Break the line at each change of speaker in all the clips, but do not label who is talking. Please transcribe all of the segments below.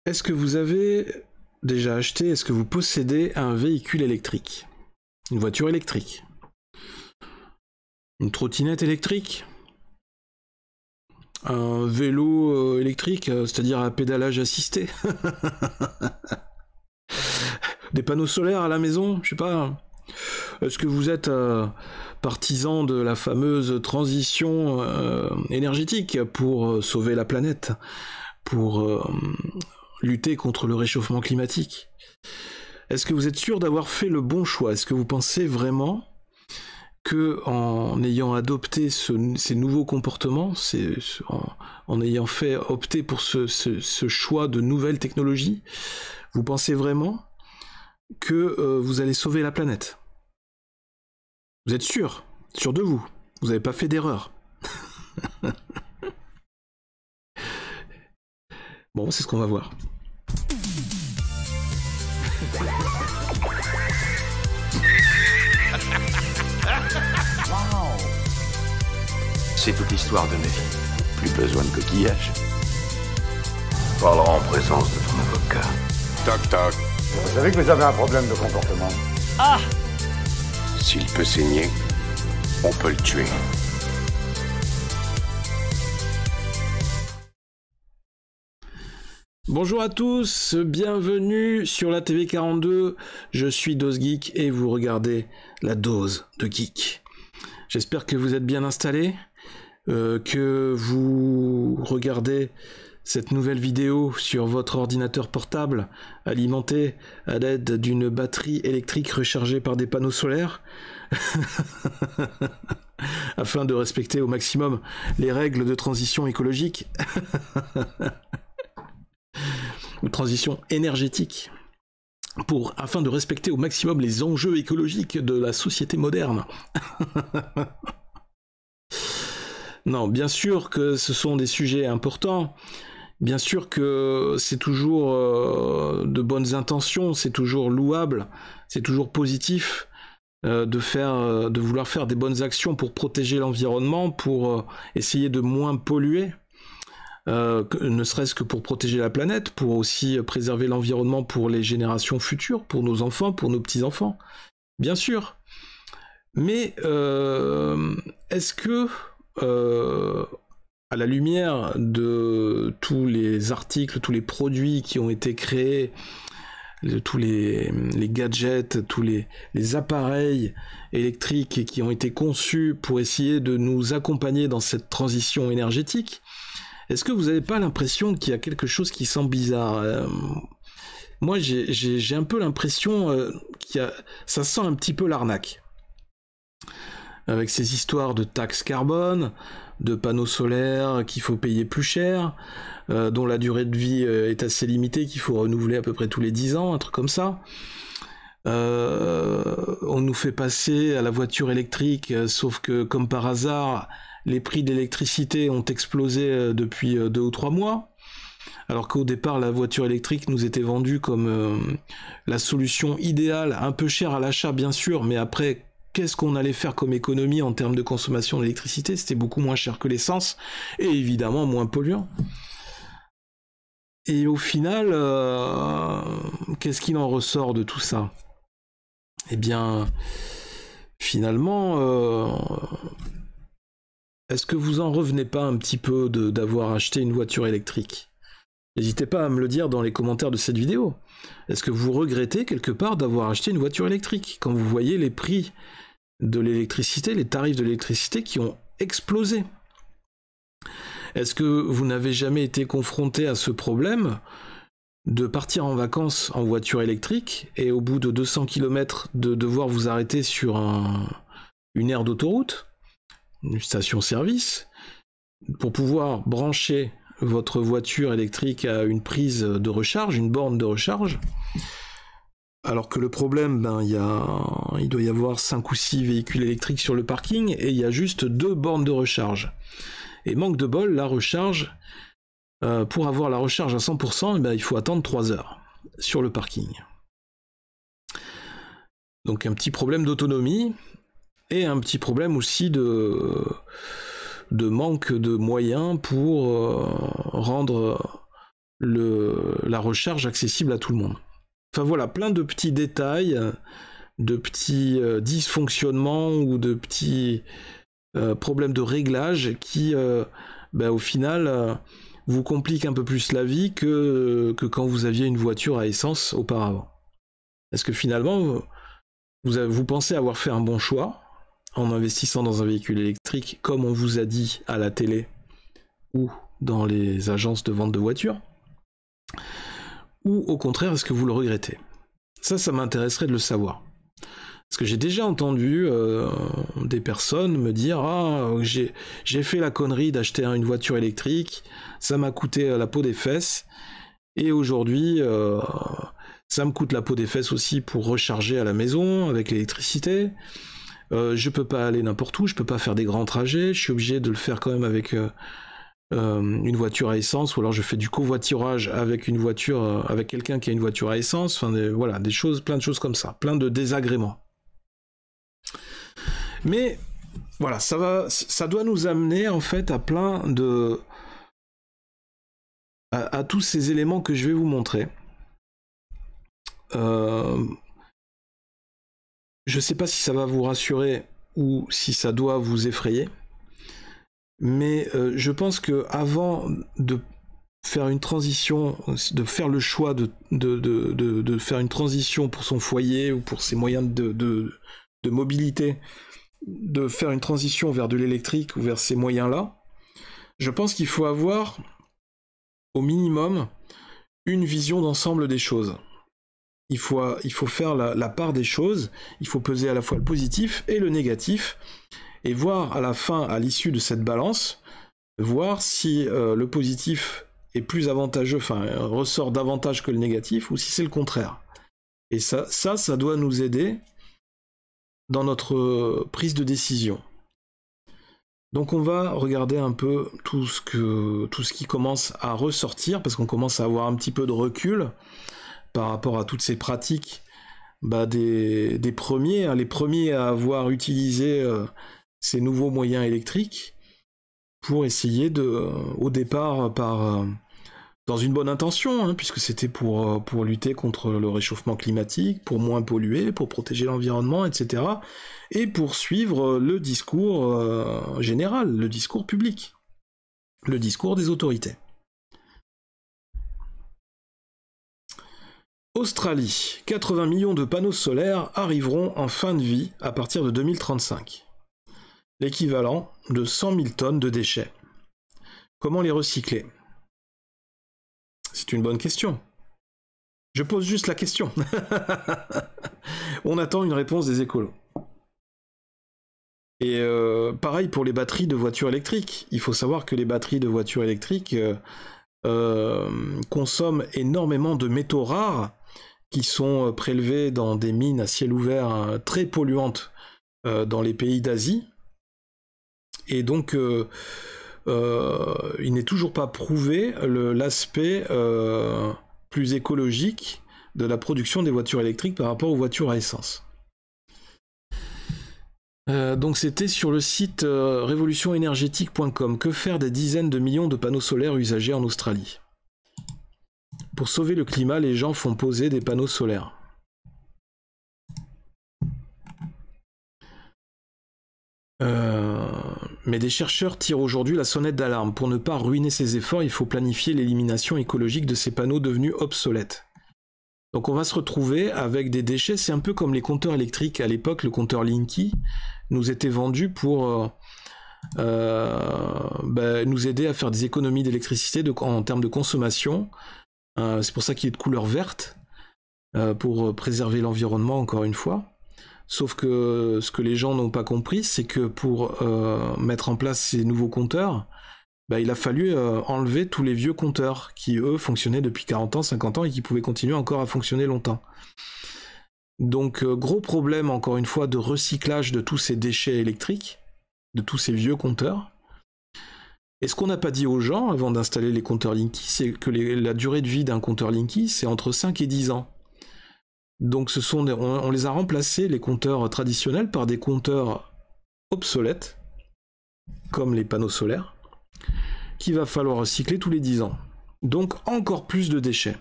Est-ce que vous avez déjà acheté, est-ce que vous possédez un véhicule électrique? Une voiture électrique? Une trottinette électrique? Un vélo électrique, c'est-à-dire à pédalage assisté? Des panneaux solaires à la maison? Je sais pas. Est-ce que vous êtes partisan de la fameuse transition énergétique pour sauver la planète, pour lutter contre le réchauffement climatique? Est-ce que vous êtes sûr d'avoir fait le bon choix? Est-ce que vous pensez vraiment que en ayant adopté ces nouveaux comportements, en ayant opté pour ce choix de nouvelles technologies, vous pensez vraiment que vous allez sauver la planète? Vous êtes sûr de vous? Vous n'avez pas fait d'erreur? Bon, c'est ce qu'on va voir.
C'est toute l'histoire de ma vie.
Plus besoin de coquillage.
Parlera en présence de ton avocat.
Toc toc.
Vous savez que vous avez un problème de comportement.
Ah!
S'il peut saigner, on peut le tuer.
Bonjour à tous, bienvenue sur la TV 42, je suis DoseGeek et vous regardez la dose de geek. J'espère que vous êtes bien installés, que vous regardez cette nouvelle vidéo sur votre ordinateur portable alimenté à l'aide d'une batterie électrique rechargée par des panneaux solaires afin de respecter au maximum les règles de transition écologique ou transition énergétique afin de respecter au maximum les enjeux écologiques de la société moderne. Non, bien sûr que ce sont des sujets importants, bien sûr que c'est toujours de bonnes intentions, c'est toujours louable, c'est toujours positif de vouloir faire des bonnes actions pour protéger l'environnement, pour essayer de moins polluer, ne serait-ce que pour protéger la planète, pour aussi préserver l'environnement pour les générations futures, pour nos enfants, pour nos petits-enfants, bien sûr. Mais est-ce que à la lumière de tous les articles, tous les produits qui ont été créés, tous les gadgets, tous les appareils électriques qui ont été conçus pour essayer de nous accompagner dans cette transition énergétique, est-ce que vous n'avez pas l'impression qu'il y a quelque chose qui sent bizarre? Moi, j'ai un peu l'impression ça sent un petit peu l'arnaque. Avec ces histoires de taxes carbone, de panneaux solaires qu'il faut payer plus cher, dont la durée de vie est assez limitée, qu'il faut renouveler à peu près tous les 10 ans, un truc comme ça. On nous fait passer à la voiture électrique, sauf que, comme par hasard, les prix de l'électricité ont explosé depuis 2 ou 3 mois. Alors qu'au départ, la voiture électrique nous était vendue comme la solution idéale, un peu chère à l'achat bien sûr, mais après, qu'est-ce qu'on allait faire comme économie en termes de consommation d'électricité? C'était beaucoup moins cher que l'essence, et évidemment moins polluant. Et au final, qu'est-ce qu'il en ressort de tout ça? Eh bien, finalement, est-ce que vous en revenez pas un petit peu d'avoir acheté une voiture électrique? N'hésitez pas à me le dire dans les commentaires de cette vidéo. Est-ce que vous regrettez quelque part d'avoir acheté une voiture électrique quand vous voyez les prix de l'électricité, les tarifs de l'électricité qui ont explosé? Est-ce que vous n'avez jamais été confronté à ce problème de partir en vacances en voiture électrique et au bout de 200 km de devoir vous arrêter sur une aire d'autoroute, une station-service, pour pouvoir brancher votre voiture électrique à une prise de recharge, une borne de recharge, alors que le problème, il doit y avoir 5 ou 6 véhicules électriques sur le parking et il y a juste 2 bornes de recharge. Et manque de bol, la recharge, pour avoir la recharge à 100%, il faut attendre 3 heures sur le parking. Donc un petit problème d'autonomie et un petit problème aussi de manque de moyens pour rendre la recharge accessible à tout le monde. Enfin voilà, plein de petits détails, de petits dysfonctionnements ou de petits problèmes de réglage qui, au final, vous compliquent un peu plus la vie que quand vous aviez une voiture à essence auparavant. Est-ce que finalement, vous pensez avoir fait un bon choix en investissant dans un véhicule électrique comme on vous a dit à la télé ou dans les agences de vente de voitures? Ou au contraire, est-ce que vous le regrettez? Ça m'intéresserait de le savoir. Parce que j'ai déjà entendu des personnes me dire « Ah, j'ai fait la connerie d'acheter une voiture électrique, ça m'a coûté la peau des fesses, et aujourd'hui, ça me coûte la peau des fesses aussi pour recharger à la maison avec l'électricité. Je peux pas aller n'importe où, je peux pas faire des grands trajets, je suis obligé de le faire quand même avec une voiture à essence, ou alors je fais du covoiturage avec une voiture, avec quelqu'un qui a une voiture à essence, enfin voilà, plein de choses comme ça, plein de désagréments. Mais voilà, ça doit nous amener en fait à plein de... à tous ces éléments que je vais vous montrer. Je sais pas si ça va vous rassurer ou si ça doit vous effrayer, mais je pense que avant de faire une transition, de faire le choix de faire une transition pour son foyer ou pour ses moyens de mobilité, de faire une transition vers de l'électrique ou vers ces moyens-là, je pense qu'il faut avoir au minimum une vision d'ensemble des choses. Il faut faire la part des choses, il faut peser à la fois le positif et le négatif, et voir à la fin, à l'issue de cette balance, voir si le positif est plus avantageux, enfin ressort davantage que le négatif, ou si c'est le contraire. Et ça doit nous aider dans notre prise de décision. Donc on va regarder un peu tout ce qui commence à ressortir, parce qu'on commence à avoir un petit peu de recul par rapport à toutes ces pratiques des premiers, les premiers à avoir utilisé ces nouveaux moyens électriques pour essayer au départ dans une bonne intention, puisque c'était pour lutter contre le réchauffement climatique, pour moins polluer, pour protéger l'environnement, etc. Et pour suivre le discours général, le discours public, le discours des autorités. Australie, 80 millions de panneaux solaires arriveront en fin de vie à partir de 2035. L'équivalent de 100 000 tonnes de déchets. Comment les recycler? C'est une bonne question. Je pose juste la question. On attend une réponse des écolos. Et pareil pour les batteries de voitures électriques. Il faut savoir que les batteries de voitures électriques consomment énormément de métaux rares qui sont prélevés dans des mines à ciel ouvert très polluantes dans les pays d'Asie. Et donc, il n'est toujours pas prouvé l'aspect plus écologique de la production des voitures électriques par rapport aux voitures à essence. Donc c'était sur le site révolutionénergétique.com. Que faire des dizaines de millions de panneaux solaires usagés en Australie? Pour sauver le climat, les gens font poser des panneaux solaires. Mais des chercheurs tirent aujourd'hui la sonnette d'alarme. Pour ne pas ruiner ces efforts, il faut planifier l'élimination écologique de ces panneaux devenus obsolètes. Donc on va se retrouver avec des déchets, c'est un peu comme les compteurs électriques. À l'époque, le compteur Linky nous était vendu pour nous aider à faire des économies d'électricité en termes de consommation. C'est pour ça qu'il est de couleur verte, pour préserver l'environnement encore une fois. Sauf que ce que les gens n'ont pas compris, c'est que pour mettre en place ces nouveaux compteurs, il a fallu enlever tous les vieux compteurs qui, eux, fonctionnaient depuis 40 ans, 50 ans et qui pouvaient continuer encore à fonctionner longtemps. Donc, gros problème, encore une fois, de recyclage de tous ces déchets électriques, de tous ces vieux compteurs. Et ce qu'on n'a pas dit aux gens avant d'installer les compteurs Linky, c'est que la durée de vie d'un compteur Linky, c'est entre 5 et 10 ans. Donc on les a remplacés, les compteurs traditionnels, par des compteurs obsolètes, comme les panneaux solaires, qu'il va falloir recycler tous les 10 ans. donc encore plus de déchets.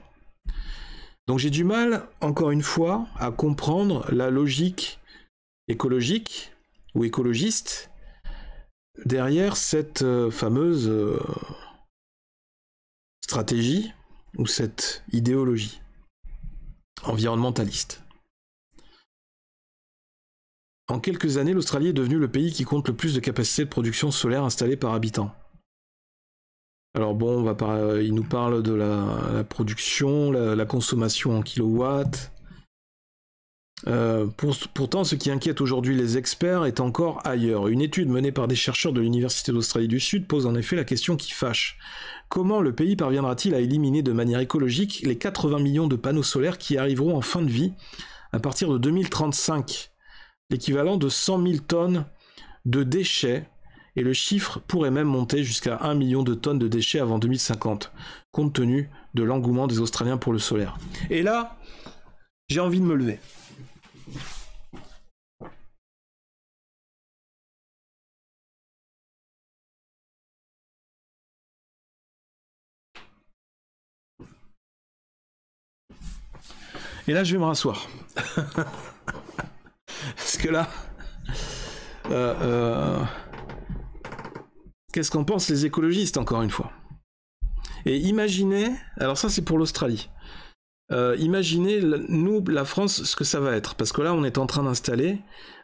Donc j'ai du mal, encore une fois, à comprendre la logique écologique ou écologiste derrière cette fameuse stratégie ou cette idéologie environnementaliste. En quelques années, l'Australie est devenue le pays qui compte le plus de capacité de production solaire installée par habitant. Alors bon, il nous parle de la production, la consommation en kilowatts. Pourtant, ce qui inquiète aujourd'hui les experts est encore ailleurs. Une étude menée par des chercheurs de l'Université d'Australie du Sud pose en effet la question qui fâche. Comment le pays parviendra-t-il à éliminer de manière écologique les 80 millions de panneaux solaires qui arriveront en fin de vie à partir de 2035, l'équivalent de 100 000 tonnes de déchets, et le chiffre pourrait même monter jusqu'à 1 million de tonnes de déchets avant 2050, compte tenu de l'engouement des Australiens pour le solaire. Et là, j'ai envie de me lever. Et là, je vais me rasseoir. Parce que là... qu'est-ce qu'en pensent les écologistes, encore une fois? Et imaginez... Alors ça, c'est pour l'Australie. Imaginez, nous, la France, ce que ça va être. Parce que là, on est en train d'installer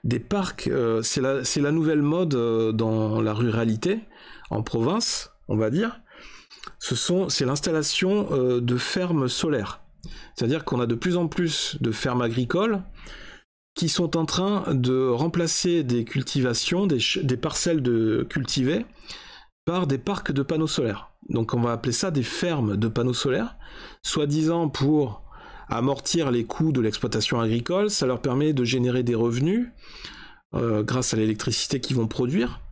des parcs... c'est la nouvelle mode dans la ruralité, en province, on va dire. C'est l'installation de fermes solaires. C'est-à-dire qu'on a de plus en plus de fermes agricoles qui sont en train de remplacer des cultivations, des parcelles cultivées, par des parcs de panneaux solaires. Donc on va appeler ça des fermes de panneaux solaires, soi-disant pour amortir les coûts de l'exploitation agricole. Ça leur permet de générer des revenus grâce à l'électricité qu'ils vont produire.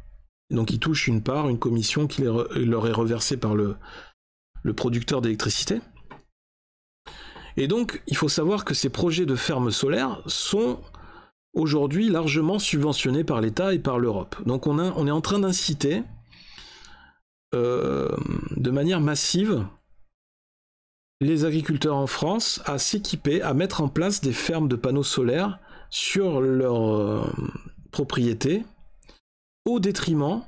Donc ils touchent une commission qui leur est reversée par le producteur d'électricité. Et donc, il faut savoir que ces projets de fermes solaires sont aujourd'hui largement subventionnés par l'État et par l'Europe. Donc on est en train d'inciter de manière massive les agriculteurs en France à s'équiper, à mettre en place des fermes de panneaux solaires sur leurs propriétés, au détriment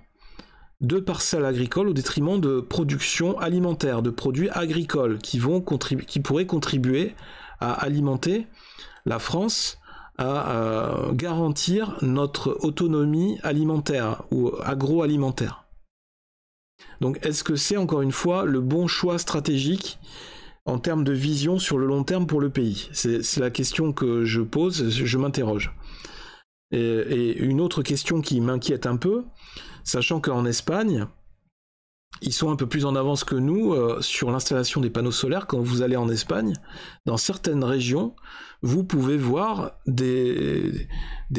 de parcelles agricoles, au détriment de production alimentaire, de produits agricoles qui pourraient contribuer à alimenter la France, à garantir notre autonomie alimentaire ou agroalimentaire. Donc est-ce que c'est encore une fois le bon choix stratégique en termes de vision sur le long terme pour le pays? C'est la question que je pose, je m'interroge. Et une autre question qui m'inquiète un peu, sachant qu'en Espagne, ils sont un peu plus en avance que nous sur l'installation des panneaux solaires. Quand vous allez en Espagne, dans certaines régions, vous pouvez voir des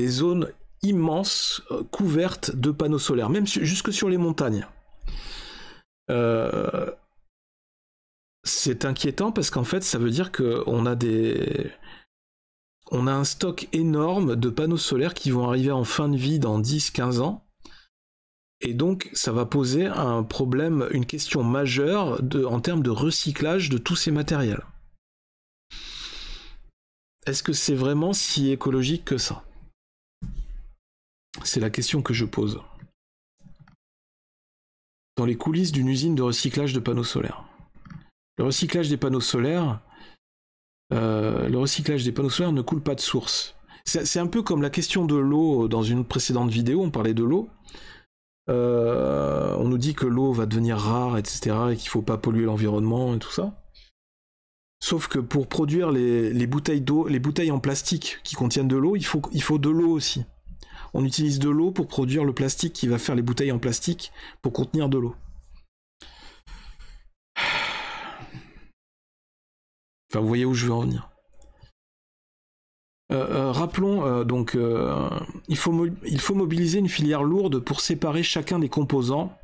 zones immenses couvertes de panneaux solaires, même jusque sur les montagnes. C'est inquiétant parce qu'en fait, ça veut dire qu'on a un stock énorme de panneaux solaires qui vont arriver en fin de vie dans 10-15 ans. Et donc, ça va poser un problème, une question majeure en termes de recyclage de tous ces matériels. Est-ce que c'est vraiment si écologique que ça? C'est la question que je pose. Dans les coulisses d'une usine de recyclage de panneaux solaires. Le recyclage des panneaux solaires ne coule pas de source. C'est un peu comme la question de l'eau dans une précédente vidéo, on parlait de l'eau. On nous dit que l'eau va devenir rare, etc., et qu'il ne faut pas polluer l'environnement et tout ça. Sauf que pour produire les bouteilles d'eau, les bouteilles en plastique qui contiennent de l'eau, il faut de l'eau aussi. On utilise de l'eau pour produire le plastique qui va faire les bouteilles en plastique pour contenir de l'eau. Enfin, vous voyez où je veux en venir. Rappelons donc, il faut mobiliser une filière lourde pour séparer chacun des composants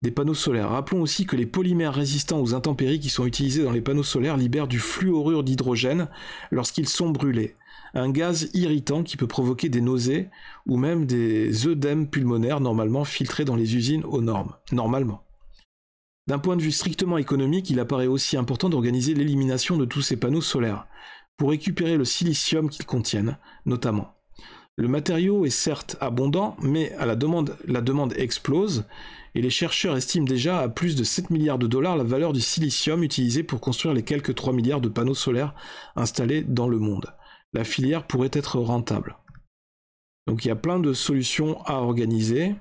des panneaux solaires. Rappelons aussi que les polymères résistants aux intempéries qui sont utilisés dans les panneaux solaires libèrent du fluorure d'hydrogène lorsqu'ils sont brûlés. Un gaz irritant qui peut provoquer des nausées ou même des œdèmes pulmonaires normalement filtrés dans les usines aux normes. Normalement. D'un point de vue strictement économique, il apparaît aussi important d'organiser l'élimination de tous ces panneaux solaires, pour récupérer le silicium qu'ils contiennent, notamment. Le matériau est certes abondant, mais la demande explose, et les chercheurs estiment déjà à plus de 7 milliards de dollars la valeur du silicium utilisé pour construire les quelques 3 milliards de panneaux solaires installés dans le monde. La filière pourrait être rentable. Donc il y a plein de solutions à organiser.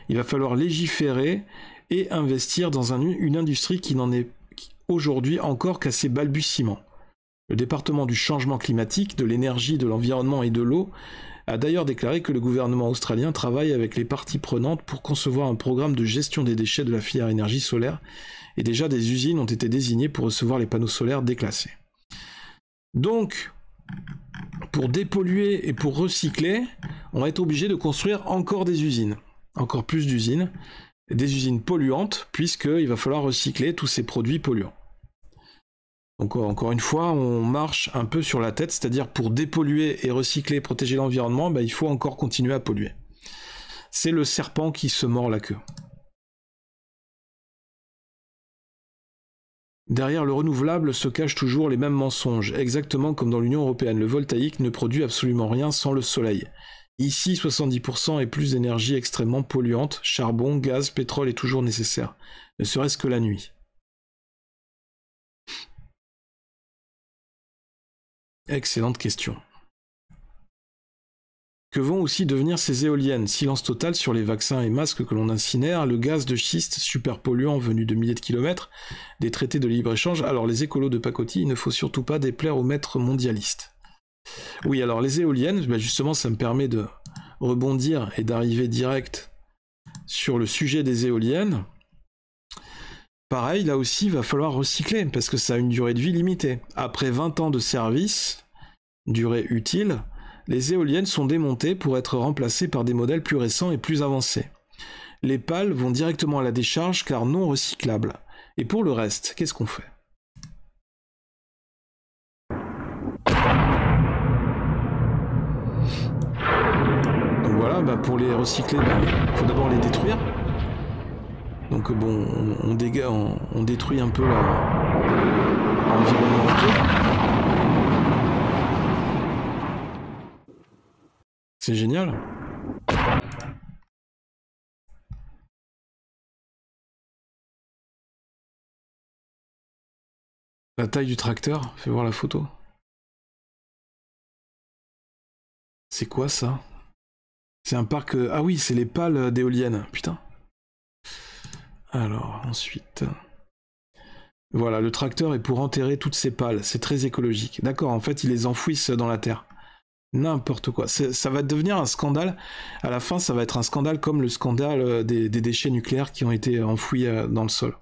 Il va falloir légiférer et investir dans une industrie qui n'en est aujourd'hui encore qu'à ses balbutiements. Le département du changement climatique, de l'énergie, de l'environnement et de l'eau a d'ailleurs déclaré que le gouvernement australien travaille avec les parties prenantes pour concevoir un programme de gestion des déchets de la filière énergie solaire, et déjà des usines ont été désignées pour recevoir les panneaux solaires déclassés. Donc, pour dépolluer et pour recycler, on va être obligé de construire encore des usines, encore plus d'usines, des usines polluantes, puisqu'il va falloir recycler tous ces produits polluants. Donc encore une fois, on marche un peu sur la tête, c'est-à-dire pour dépolluer et recycler, protéger l'environnement, il faut encore continuer à polluer. C'est le serpent qui se mord la queue. Derrière le renouvelable se cachent toujours les mêmes mensonges, exactement comme dans l'Union européenne. Le voltaïque ne produit absolument rien sans le soleil. Ici, 70% et plus d'énergie extrêmement polluante, charbon, gaz, pétrole est toujours nécessaire, ne serait-ce que la nuit. Excellente question. Que vont aussi devenir ces éoliennes? Silence total sur les vaccins et masques que l'on incinère, le gaz de schiste super polluant venu de milliers de kilomètres, des traités de libre-échange. Alors les écolos de pacotille, il ne faut surtout pas déplaire aux maîtres mondialistes. Oui, alors les éoliennes, justement ça me permet de rebondir et d'arriver direct sur le sujet des éoliennes. Pareil, là aussi, il va falloir recycler, parce que ça a une durée de vie limitée. Après 20 ans de service, durée utile, les éoliennes sont démontées pour être remplacées par des modèles plus récents et plus avancés. Les pales vont directement à la décharge car non recyclables. Et pour le reste, qu'est-ce qu'on fait? Donc voilà, pour les recycler, il faut d'abord les détruire. Donc bon, on détruit un peu l'environnement autour. C'est génial. La taille du tracteur, fais voir la photo. C'est quoi ça? C'est un parc... Ah oui, c'est les pales d'éoliennes, putain. Alors, ensuite... Voilà, le tracteur est pour enterrer toutes ces pales, c'est très écologique. D'accord, en fait, ils les enfouissent dans la terre. N'importe quoi. Ça va devenir un scandale. À la fin, ça va être un scandale comme le scandale des déchets nucléaires qui ont été enfouis dans le sol.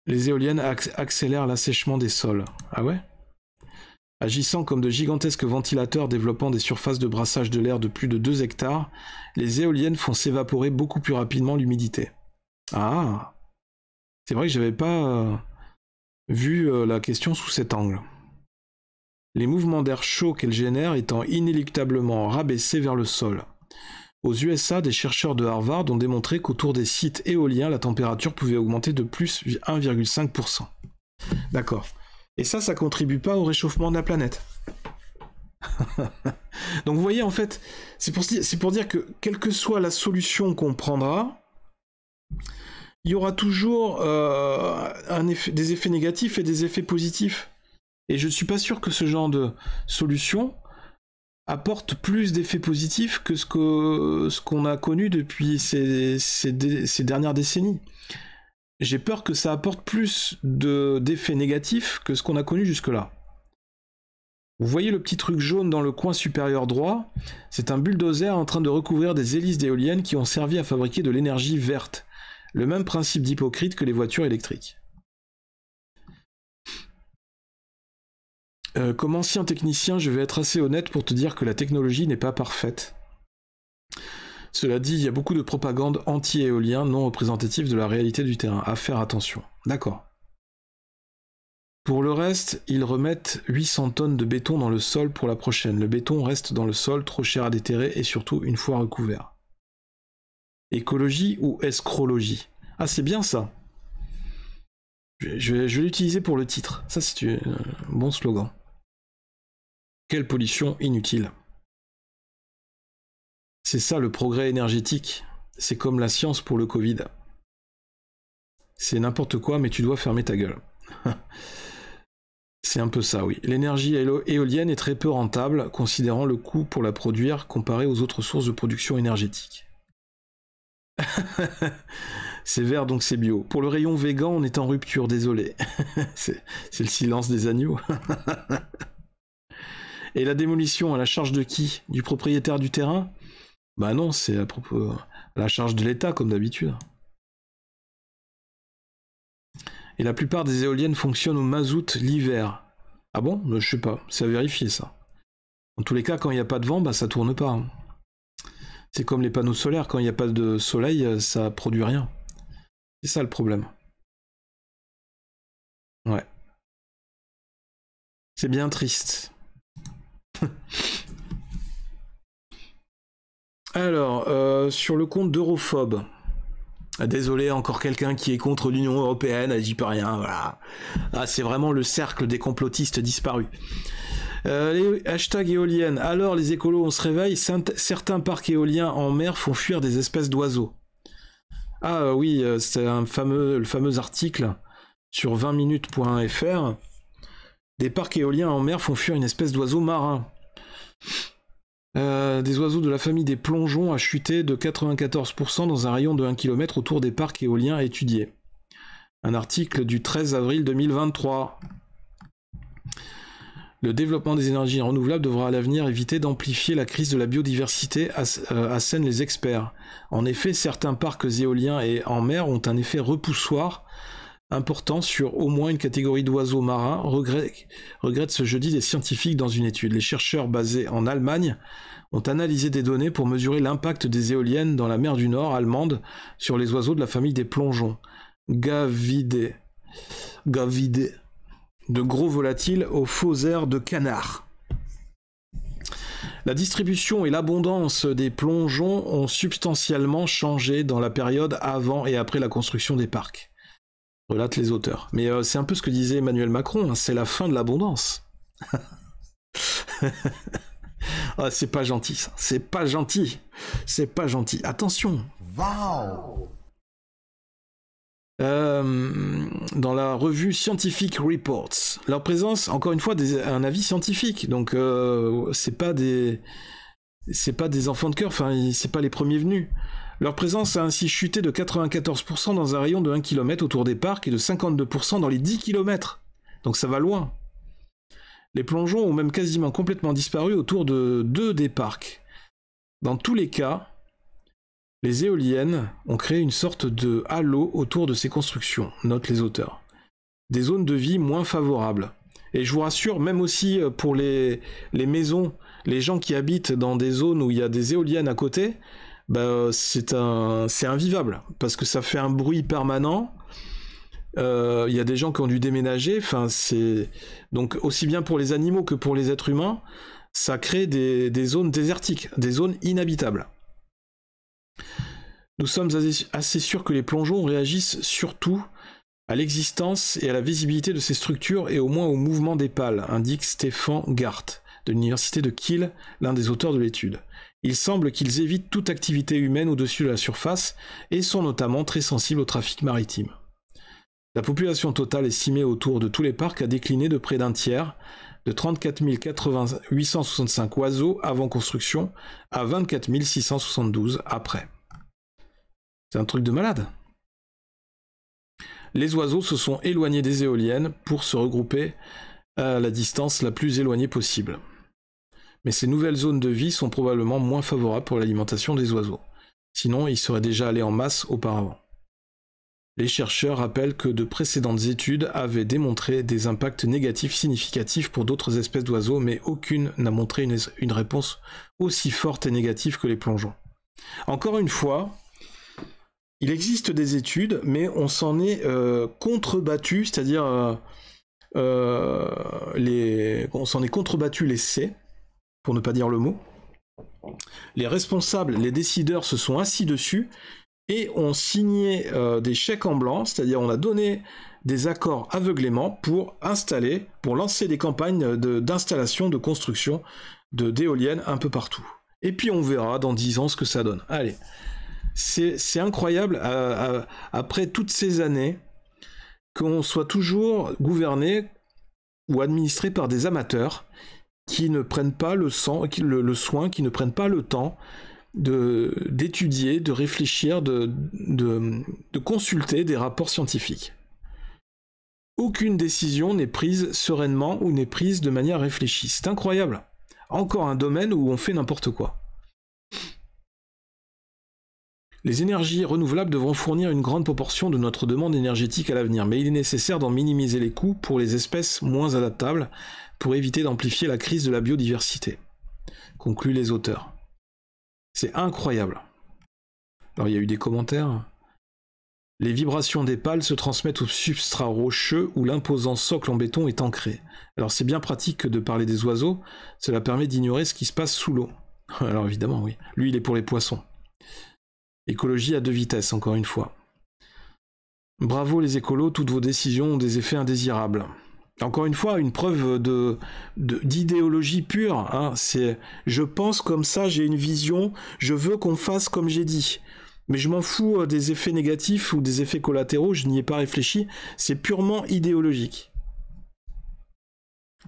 Les éoliennes accélèrent l'assèchement des sols. Ah ouais? Agissant comme de gigantesques ventilateurs développant des surfaces de brassage de l'air de plus de 2 hectares, les éoliennes font s'évaporer beaucoup plus rapidement l'humidité. Ah! C'est vrai que j'avais pas vu la question sous cet angle. Les mouvements d'air chaud qu'elles génèrent étant inéluctablement rabaissés vers le sol. Aux USA, des chercheurs de Harvard ont démontré qu'autour des sites éoliens, la température pouvait augmenter de plus 1,5%. D'accord. Et ça contribue pas au réchauffement de la planète. Donc vous voyez, en fait, c'est pour dire que quelle que soit la solution qu'on prendra, il y aura toujours des effets négatifs et des effets positifs. Et je ne suis pas sûr que ce genre de solution apporte plus d'effets positifs que ce qu'on a connu depuis ces dernières décennies. J'ai peur que ça apporte plus d'effets négatifs que ce qu'on a connu jusque-là. Vous voyez le petit truc jaune dans le coin supérieur droit? C'est un bulldozer en train de recouvrir des hélices d'éoliennes qui ont servi à fabriquer de l'énergie verte. Le même principe d'hypocrite que les voitures électriques. Comme ancien technicien, je vais être assez honnête pour te dire que la technologie n'est pas parfaite. Cela dit, il y a beaucoup de propagande anti-éolien non représentative de la réalité du terrain. À faire attention. D'accord. Pour le reste, ils remettent 800 tonnes de béton dans le sol pour la prochaine. Le béton reste dans le sol, trop cher à déterrer et surtout une fois recouvert. Écologie ou escrologie? Ah, c'est bien ça. Je vais l'utiliser pour le titre. Ça, c'est un bon slogan. Quelle pollution inutile. C'est ça le progrès énergétique. C'est comme la science pour le Covid. C'est n'importe quoi, mais tu dois fermer ta gueule. C'est un peu ça, oui. L'énergie éolienne est très peu rentable, considérant le coût pour la produire comparé aux autres sources de production énergétique. C'est vert, donc c'est bio. Pour le rayon végan, on est en rupture, désolé. C'est le silence des agneaux. Et la démolition, à la charge de qui? Du propriétaire du terrain? Bah non, c'est à la charge de l'État, comme d'habitude. Et la plupart des éoliennes fonctionnent au mazout l'hiver. Ah bon? Je sais pas, c'est à vérifier ça. En tous les cas, quand il n'y a pas de vent, bah ça tourne pas. Hein. C'est comme les panneaux solaires, quand il n'y a pas de soleil, ça produit rien. C'est ça le problème. Ouais. C'est bien triste. Alors, sur le compte d'Europhobe. Désolé, encore quelqu'un qui est contre l'Union Européenne, j'y peux rien, voilà. Ah, c'est vraiment le cercle des complotistes disparus. Les hashtags éoliennes. Alors, les écolos, on se réveille. Certains parcs éoliens en mer font fuir des espèces d'oiseaux. Ah oui, c'est le fameux article sur 20minutes.fr. Des parcs éoliens en mer font fuir une espèce d'oiseau marin. Des oiseaux de la famille des plongeons a chuté de 94% dans un rayon de 1 km autour des parcs éoliens étudiés. Un article du 13 avril 2023. Le développement des énergies renouvelables devra à l'avenir éviter d'amplifier la crise de la biodiversité, assènent les experts. En effet, certains parcs éoliens et en mer ont un effet repoussoir important sur au moins une catégorie d'oiseaux marins, regrette ce jeudi des scientifiques dans une étude. Les chercheurs basés en Allemagne ont analysé des données pour mesurer l'impact des éoliennes dans la mer du Nord allemande sur les oiseaux de la famille des plongeons. Gavidés. De gros volatiles aux faux airs de canard. La distribution et l'abondance des plongeons ont substantiellement changé dans la période avant et après la construction des parcs. Relatent les auteurs. Mais c'est un peu ce que disait Emmanuel Macron, hein, c'est la fin de l'abondance. Ah, c'est pas gentil ça, c'est pas gentil. C'est pas gentil. Attention.
Wow.
Dans la revue Scientific Reports, leur présence, encore une fois, un avis scientifique, donc c'est pas des enfants de cœur, enfin c'est pas les premiers venus. Leur présence a ainsi chuté de 94% dans un rayon de 1 km autour des parcs et de 52% dans les 10 km. Donc ça va loin. Les plongeons ont même quasiment complètement disparu autour de 2 des parcs. Dans tous les cas, les éoliennes ont créé une sorte de halo autour de ces constructions, notent les auteurs. Des zones de vie moins favorables. Et je vous rassure, même aussi pour les maisons, les gens qui habitent dans des zones où il y a des éoliennes à côté, bah, c'est invivable, parce que ça fait un bruit permanent. Il y a des gens qui ont dû déménager, enfin, donc aussi bien pour les animaux que pour les êtres humains, ça crée des zones désertiques, des zones inhabitables. Nous sommes assez sûrs que les plongeons réagissent surtout à l'existence et à la visibilité de ces structures et au moins au mouvement des pales, indique Stefan Gart, de l'université de Kiel, l'un des auteurs de l'étude. Il semble qu'ils évitent toute activité humaine au-dessus de la surface et sont notamment très sensibles au trafic maritime. La population totale estimée autour de tous les parcs a décliné de près d'un tiers, de 34 865 oiseaux avant construction à 24 672 après. C'est un truc de malade. Les oiseaux se sont éloignés des éoliennes pour se regrouper à la distance la plus éloignée possible. Mais ces nouvelles zones de vie sont probablement moins favorables pour l'alimentation des oiseaux. Sinon, ils seraient déjà allés en masse auparavant. Les chercheurs rappellent que de précédentes études avaient démontré des impacts négatifs significatifs pour d'autres espèces d'oiseaux, mais aucune n'a montré une réponse aussi forte et négative que les plongeons. Encore une fois, il existe des études, mais on s'en est contrebattu, c'est-à-dire on s'en est contrebattu les C, pour ne pas dire le mot, Les responsables, les décideurs se sont assis dessus et ont signé des chèques en blanc, c'est-à-dire on a donné des accords aveuglément pour installer, pour lancer des campagnes d'installation, de construction d'éoliennes un peu partout. Et puis on verra dans 10 ans ce que ça donne. Allez, c'est incroyable, après toutes ces années, qu'on soit toujours gouverné ou administré par des amateurs qui ne prennent pas le soin, qui ne prennent pas le temps d'étudier, de réfléchir, de consulter des rapports scientifiques. Aucune décision n'est prise sereinement ou n'est prise de manière réfléchie. C'est incroyable. Encore un domaine où on fait n'importe quoi. Les énergies renouvelables devront fournir une grande proportion de notre demande énergétique à l'avenir, mais il est nécessaire d'en minimiser les coûts pour les espèces moins adaptables pour éviter d'amplifier la crise de la biodiversité, concluent les auteurs. C'est incroyable. Alors il y a eu des commentaires. Les vibrations des pales se transmettent au substrat rocheux où l'imposant socle en béton est ancré. Alors c'est bien pratique que de parler des oiseaux, cela permet d'ignorer ce qui se passe sous l'eau. Alors évidemment, oui. Lui, il est pour les poissons. Écologie à 2 vitesses, encore une fois. Bravo les écolos, toutes vos décisions ont des effets indésirables. Encore une fois, une preuve d'idéologie pure. Hein. C'est je pense comme ça, j'ai une vision, je veux qu'on fasse comme j'ai dit. Mais je m'en fous des effets négatifs ou des effets collatéraux, je n'y ai pas réfléchi, c'est purement idéologique.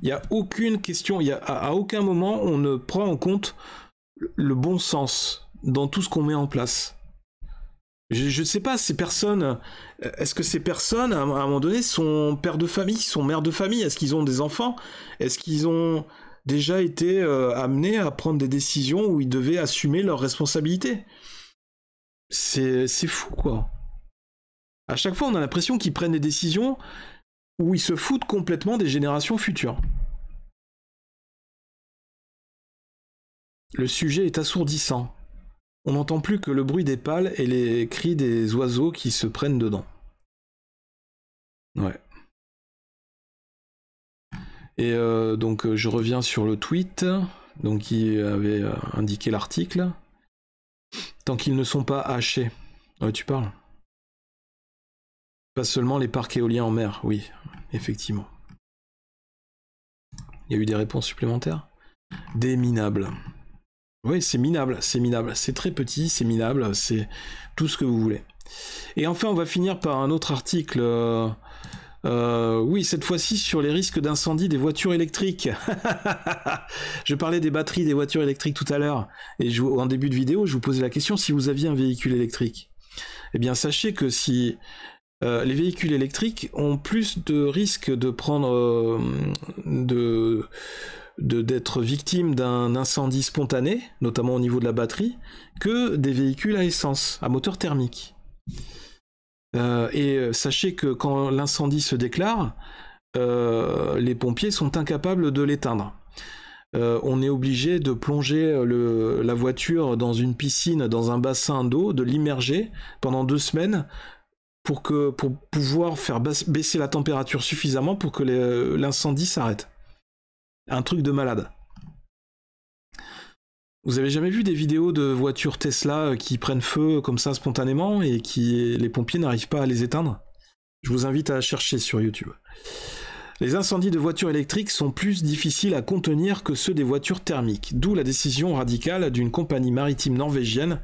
Il n'y a aucune question, à aucun moment on ne prend en compte le bon sens dans tout ce qu'on met en place. Je ne sais pas, ces personnes, est-ce que ces personnes, à un moment donné, sont pères de famille, sont mères de famille? Est-ce qu'ils ont des enfants? Est-ce qu'ils ont déjà été amenés à prendre des décisions où ils devaient assumer leurs responsabilités? C'est fou, quoi. À chaque fois, on a l'impression qu'ils prennent des décisions où ils se foutent complètement des générations futures. Le sujet est assourdissant. On n'entend plus que le bruit des pales et les cris des oiseaux qui se prennent dedans. Ouais. Et donc je reviens sur le tweet donc, qui avait indiqué l'article. Tant qu'ils ne sont pas hachés. Ouais, tu parles. Pas seulement les parcs éoliens en mer, oui, effectivement. Il y a eu des réponses supplémentaires? Des minables. Oui, c'est minable, c'est minable. C'est très petit, c'est minable, c'est tout ce que vous voulez. Et enfin, on va finir par un autre article. Oui, cette fois-ci sur les risques d'incendie des voitures électriques. Je parlais des batteries des voitures électriques tout à l'heure. Et en début de vidéo, je vous posais la question si vous aviez un véhicule électrique. Eh bien, sachez que si les véhicules électriques ont plus de risques de prendre... d'être victimes d'un incendie spontané, notamment au niveau de la batterie, que des véhicules à essence, à moteur thermique. Et sachez que quand l'incendie se déclare, les pompiers sont incapables de l'éteindre. On est obligé de plonger la voiture dans une piscine, dans un bassin d'eau, de l'immerger pendant 2 semaines pour pouvoir faire baisser la température suffisamment pour que l'incendie s'arrête. Un truc de malade. Vous avez jamais vu des vidéos de voitures Tesla qui prennent feu comme ça spontanément et les pompiers n'arrivent pas à les éteindre? Je vous invite à chercher sur YouTube. Les incendies de voitures électriques sont plus difficiles à contenir que ceux des voitures thermiques, d'où la décision radicale d'une compagnie maritime norvégienne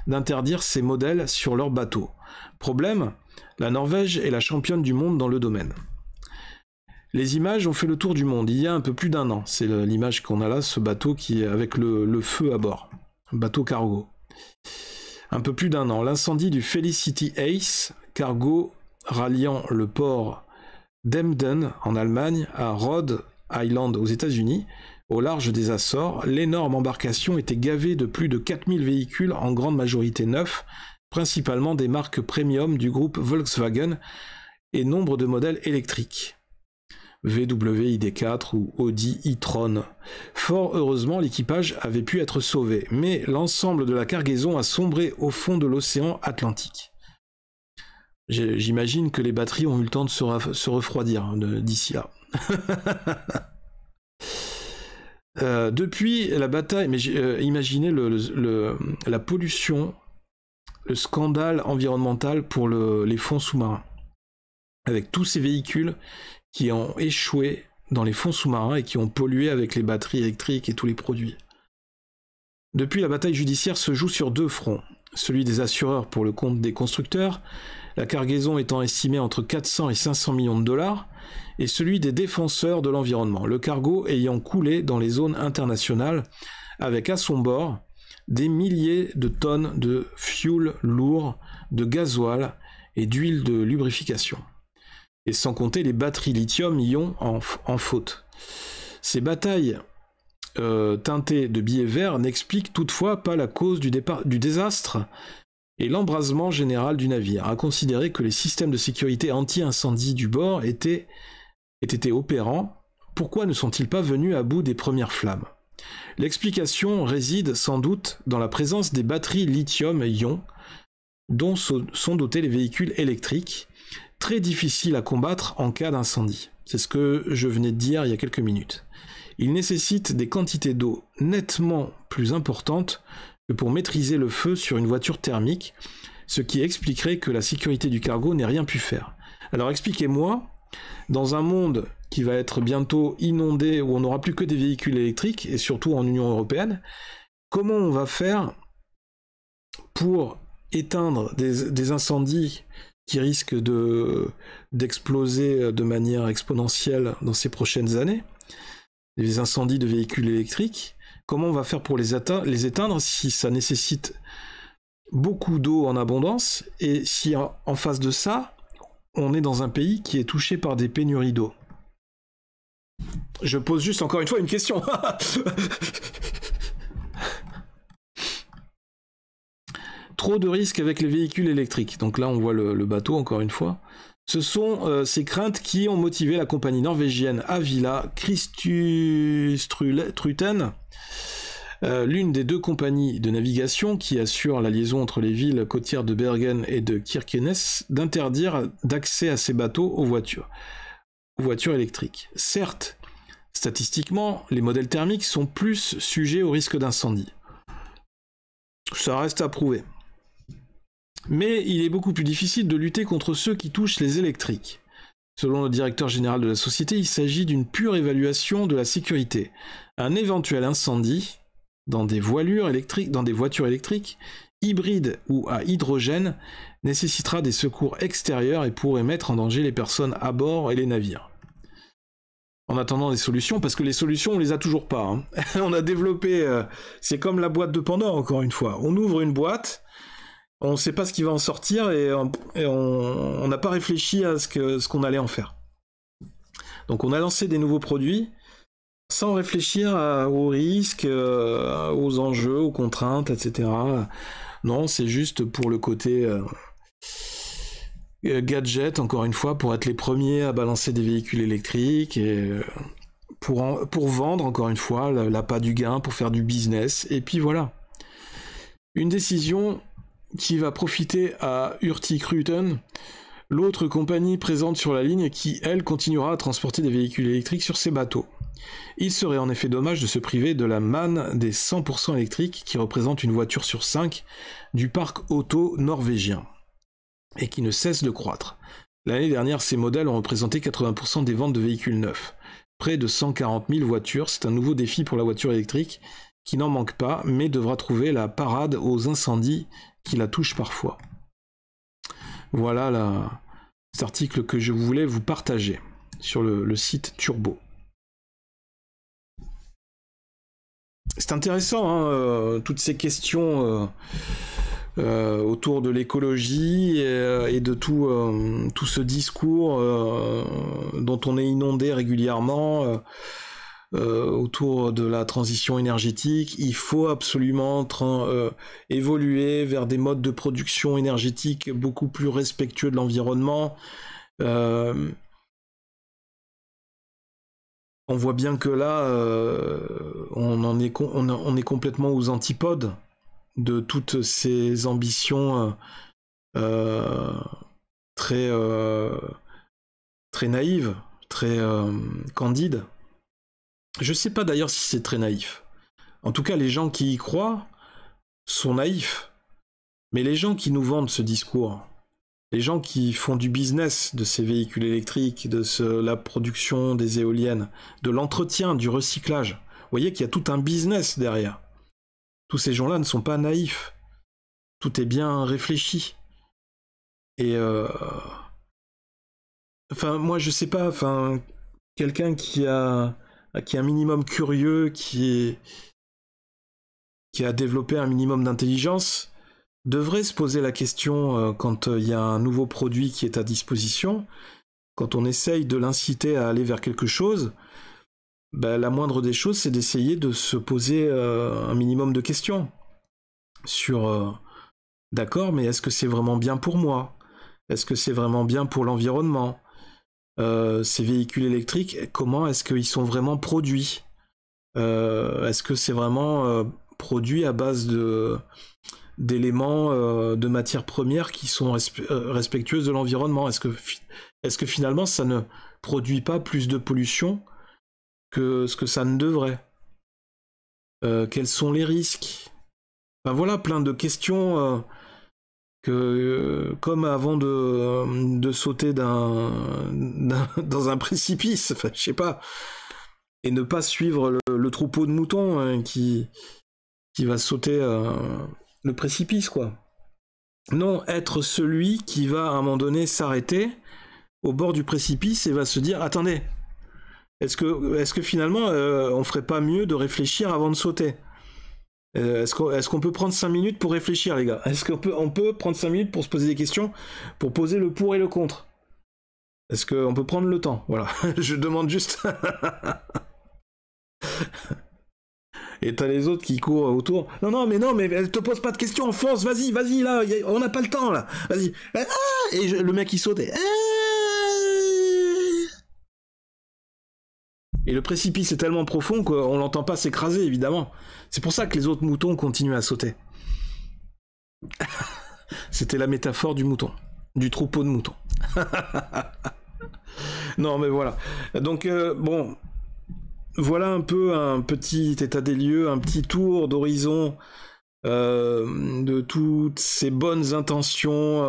d'interdire ces modèles sur leurs bateaux. Problème, la Norvège est la championne du monde dans le domaine. Les images ont fait le tour du monde il y a un peu plus d'1 an. C'est l'image qu'on a là, ce bateau qui est avec le feu à bord. Un bateau cargo. Un peu plus d'1 an. L'incendie du Felicity Ace, cargo ralliant le port d'Emden en Allemagne à Rhode Island aux États-Unis, au large des Açores, l'énorme embarcation était gavée de plus de 4000 véhicules, en grande majorité neufs, principalement des marques premium du groupe Volkswagen et nombre de modèles électriques. VW ID4 ou Audi e-tron. Fort heureusement, l'équipage avait pu être sauvé, mais l'ensemble de la cargaison a sombré au fond de l'océan Atlantique. J'imagine que les batteries ont eu le temps de se refroidir d'ici là. Depuis la bataille, mais imaginez la pollution, le scandale environnemental pour les fonds sous-marins, avec tous ces véhicules qui ont échoué dans les fonds sous-marins et qui ont pollué avec les batteries électriques et tous les produits. Depuis, la bataille judiciaire se joue sur deux fronts, celui des assureurs pour le compte des constructeurs, la cargaison étant estimée entre 400 et 500 millions de dollars, et celui des défenseurs de l'environnement, le cargo ayant coulé dans les zones internationales avec à son bord des milliers de tonnes de fuel lourd, de gasoil et d'huile de lubrification. Et sans compter les batteries lithium-ion en faute. Ces batailles teintées de billets verts n'expliquent toutefois pas la cause du désastre et l'embrasement général du navire, à considérer que les systèmes de sécurité anti-incendie du bord étaient opérants. Pourquoi ne sont-ils pas venus à bout des premières flammes? L'explication réside sans doute dans la présence des batteries lithium-ion dont sont dotés les véhicules électriques, très difficiles à combattre en cas d'incendie. C'est ce que je venais de dire il y a quelques minutes. Ils nécessitent des quantités d'eau nettement plus importantes que pour maîtriser le feu sur une voiture thermique, ce qui expliquerait que la sécurité du cargo n'ait rien pu faire. Alors expliquez-moi, dans un monde qui va être bientôt inondé, où on n'aura plus que des véhicules électriques, et surtout en Union européenne, comment on va faire pour éteindre des incendies qui risquent d'exploser de manière exponentielle dans ces prochaines années, les incendies de véhicules électriques? Comment on va faire pour les éteindre si ça nécessite beaucoup d'eau en abondance, et si en face de ça, on est dans un pays qui est touché par des pénuries d'eau? Je pose juste encore une fois une question. Trop de risques avec les véhicules électriques. Donc là, on voit le bateau, encore une fois. Ce sont ces craintes qui ont motivé la compagnie norvégienne Havila Kystruten, l'une des deux compagnies de navigation qui assurent la liaison entre les villes côtières de Bergen et de Kirkenes, d'interdire d'accès à ces bateaux aux voitures électriques. Certes, statistiquement, les modèles thermiques sont plus sujets au risque d'incendie. Ça reste à prouver. Mais il est beaucoup plus difficile de lutter contre ceux qui touchent les électriques. Selon le directeur général de la société, il s'agit d'une pure évaluation de la sécurité. Un éventuel incendie dans des voitures électriques, hybrides ou à hydrogène, nécessitera des secours extérieurs et pourrait mettre en danger les personnes à bord et les navires. En attendant des solutions, parce que les solutions on les a toujours pas. Hein. On a développé, c'est comme la boîte de Pandore encore une fois. On ouvre une boîte, on ne sait pas ce qui va en sortir et on n'a pas réfléchi à ce qu'on allait en faire. Donc on a lancé des nouveaux produits sans réfléchir aux risques, aux enjeux, aux contraintes, etc. Non, c'est juste pour le côté gadget, encore une fois, pour être les premiers à balancer des véhicules électriques et pour vendre, encore une fois, l'appât du gain, pour faire du business. Et puis voilà. Une décision qui va profiter à Hurtigruten, l'autre compagnie présente sur la ligne qui, elle, continuera à transporter des véhicules électriques sur ses bateaux. Il serait en effet dommage de se priver de la manne des 100% électriques qui représente une voiture sur 5 du parc auto norvégien et qui ne cesse de croître. L'année dernière, ces modèles ont représenté 80% des ventes de véhicules neufs. Près de 140 000 voitures, c'est un nouveau défi pour la voiture électrique qui n'en manque pas, mais devra trouver la parade aux incendies qui la touchent parfois. Voilà cet article que je voulais vous partager sur le site Turbo. C'est intéressant, hein, toutes ces questions autour de l'écologie et de tout ce discours dont on est inondé régulièrement autour de la transition énergétique. Il faut absolument évoluer vers des modes de production énergétique beaucoup plus respectueux de l'environnement. On voit bien que là, on est complètement aux antipodes de toutes ces ambitions très naïves, très candides. Je sais pas d'ailleurs si c'est très naïf. En tout cas, les gens qui y croient sont naïfs. Mais les gens qui nous vendent ce discours, les gens qui font du business de ces véhicules électriques, de la production des éoliennes, de l'entretien, du recyclage, vous voyez qu'il y a tout un business derrière. Tous ces gens-là ne sont pas naïfs. Tout est bien réfléchi. Et enfin, moi, je sais pas, enfin, quelqu'un qui est un minimum curieux, qui a développé un minimum d'intelligence, devrait se poser la question quand il y a un nouveau produit qui est à disposition, quand on essaye de l'inciter à aller vers quelque chose, ben, la moindre des choses, c'est d'essayer de se poser un minimum de questions sur d'accord, mais est-ce que c'est vraiment bien pour moi? Est-ce que c'est vraiment bien pour l'environnement? Ces véhicules électriques, comment est-ce qu'ils sont vraiment produits? Est-ce que c'est vraiment produit à base d'éléments, de matières premières qui sont respectueuses de l'environnement? Est-ce que finalement ça ne produit pas plus de pollution que ce que ça ne devrait? Quels sont les risques? Enfin voilà, plein de questions que, comme avant de sauter dans un précipice, enfin je sais pas, et ne pas suivre le troupeau de moutons hein, qui va sauter le précipice, quoi. Non, être celui qui va à un moment donné s'arrêter au bord du précipice et va se dire, attendez, est-ce que finalement on ferait pas mieux de réfléchir avant de sauter? Est-ce qu'on peut prendre 5 minutes pour réfléchir, les gars? Est-ce qu'on peut prendre 5 minutes pour se poser des questions, pour poser le pour et le contre? Est-ce qu'on peut prendre le temps? Voilà, je demande juste. Et t'as les autres qui courent autour. Non, mais te pose pas de questions, fonce, vas-y, là, on n'a pas le temps, là. Vas-y. Et le mec, il saute. Et le précipice est tellement profond qu'on l'entend pas s'écraser, évidemment. C'est pour ça que les autres moutons continuent à sauter. C'était la métaphore du mouton. Du troupeau de moutons. Non, mais voilà. Donc, bon... Voilà un peu un petit état des lieux, un petit tour d'horizon de toutes ces bonnes intentions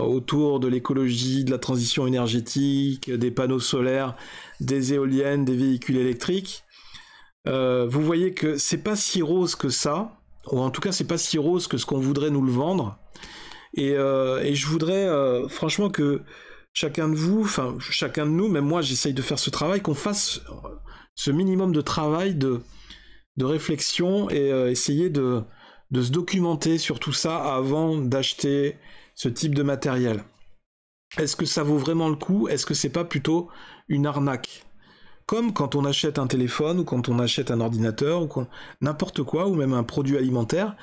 autour de l'écologie, de la transition énergétique, des panneaux solaires, des éoliennes, des véhicules électriques. Vous voyez que c'est pas si rose que ça, ou en tout cas c'est pas si rose que ce qu'on voudrait nous le vendre. Et je voudrais franchement que chacun de vous, enfin chacun de nous, même moi j'essaye de faire ce travail, qu'on fasse ce minimum de travail, de réflexion et essayer de se documenter sur tout ça avant d'acheter ce type de matériel. Est-ce que ça vaut vraiment le coup? Est-ce que c'est pas plutôt une arnaque? Comme quand on achète un téléphone ou quand on achète un ordinateur ou n'importe quoi, ou même un produit alimentaire,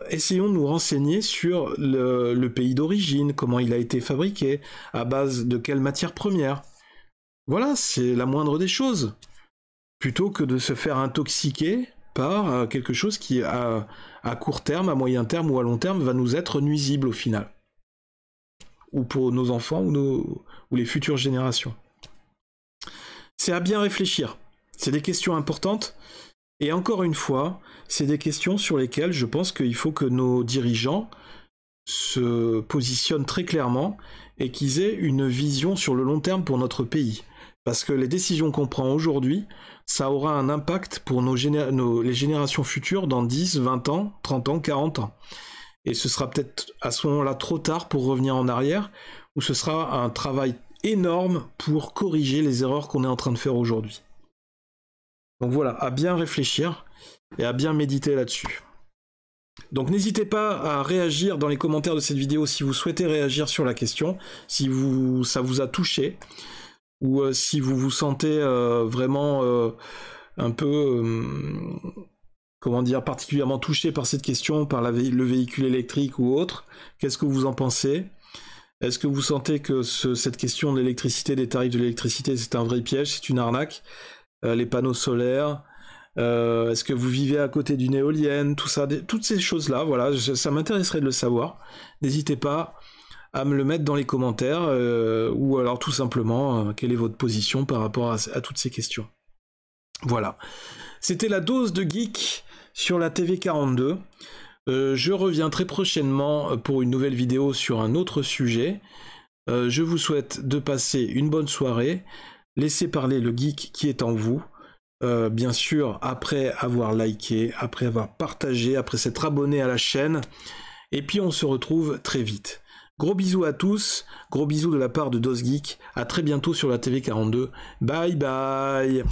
essayons de nous renseigner sur le pays d'origine, comment il a été fabriqué, à base de quelle matière première. Voilà, c'est la moindre des choses. Plutôt que de se faire intoxiquer par quelque chose qui, à court terme, à moyen terme ou à long terme, va nous être nuisible au final. Ou pour nos enfants ou les futures générations. C'est à bien réfléchir. C'est des questions importantes. Et encore une fois, c'est des questions sur lesquelles je pense qu'il faut que nos dirigeants se positionnent très clairement et qu'ils aient une vision sur le long terme pour notre pays. Parce que les décisions qu'on prend aujourd'hui, ça aura un impact pour les générations futures dans 10, 20 ans, 30 ans, 40 ans. Et ce sera peut-être à ce moment-là trop tard pour revenir en arrière, ou ce sera un travail énorme pour corriger les erreurs qu'on est en train de faire aujourd'hui. Donc voilà, à bien réfléchir et à bien méditer là-dessus. Donc n'hésitez pas à réagir dans les commentaires de cette vidéo si vous souhaitez réagir sur la question, si ça vous a touché, ou si vous vous sentez vraiment un peu, comment dire, particulièrement touché par cette question, par le véhicule électrique ou autre. Qu'est-ce que vous en pensez? Est-ce que vous sentez que cette question de l'électricité, des tarifs de l'électricité, c'est un vrai piège, c'est une arnaque? Les panneaux solaires, est-ce que vous vivez à côté d'une éolienne, tout ça, toutes ces choses-là, voilà, ça m'intéresserait de le savoir. N'hésitez pas à me le mettre dans les commentaires, ou alors tout simplement, quelle est votre position par rapport à toutes ces questions. Voilà. C'était la dose de geek sur la TV42. Je reviens très prochainement pour une nouvelle vidéo sur un autre sujet. Je vous souhaite de passer une bonne soirée. Laissez parler le geek qui est en vous. Bien sûr, après avoir liké, après avoir partagé, après s'être abonné à la chaîne. Et puis on se retrouve très vite. Gros bisous à tous, gros bisous de la part de DOS Geek. À très bientôt sur la TV42. Bye bye.